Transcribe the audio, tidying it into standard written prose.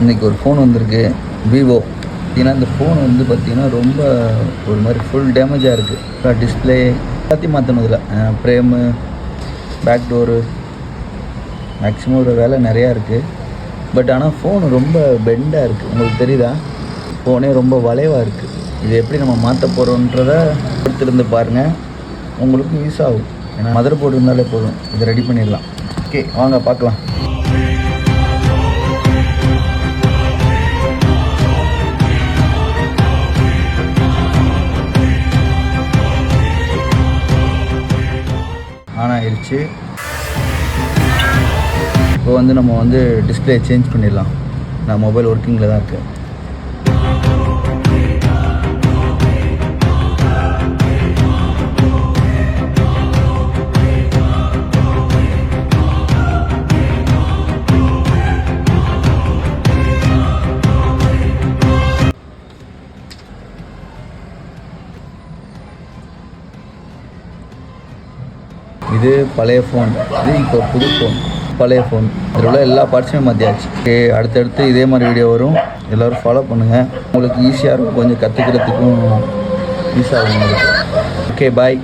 இன்றைக்கி ஒரு ஃபோன் வந்திருக்கு, விவோ. ஏன்னா இந்த ஃபோன் வந்து பார்த்திங்கன்னா ரொம்ப ஒரு மாதிரி ஃபுல் டேமேஜாக இருக்குது. டிஸ்பிளே எல்லாத்தையும் மாற்றணும். இதில் ஃப்ரேமு, பேக் டோரு, மேக்ஸிமம் ஒரு வேலை நிறையா இருக்குது. பட் ஆனால் ஃபோனு ரொம்ப பெண்டாக இருக்குது. உங்களுக்கு தெரியுதா? ஃபோனே ரொம்ப வளைவாக இருக்குது. இது எப்படி நம்ம மாற்ற போகிறோன்றதை எடுத்துருந்து பாருங்கள், உங்களுக்கு யூஸ் ஆகும். ஏன்னா மதர் போர்டு இருந்தாலே போதும், இதை ரெடி பண்ணிடலாம். ஓகே, வாங்க பார்க்கலாம். ஆன் ஆயிடுச்சு. இப்போ வந்து நம்ம வந்து டிஸ்பிளே சேஞ்ச் பண்ணிடலாம். நான் மொபைல் ஒர்க்கிங்கில் தான் இருக்குது. இது பழைய ஃபோன், இது இப்போ புது ஃபோன். பழைய ஃபோன் இதில் உள்ள எல்லா பார்ட்ஸுமே மாற்றியாச்சு. ஓகே, அடுத்தடுத்து இதே மாதிரி வீடியோ வரும். எல்லோரும் ஃபாலோ பண்ணுங்கள். உங்களுக்கு ஈஸியாக இருக்கும், கொஞ்சம் கற்றுக்கிறதுக்கும் யூஸ் ஆகும் உங்களுக்கு. ஓகே, பாய்.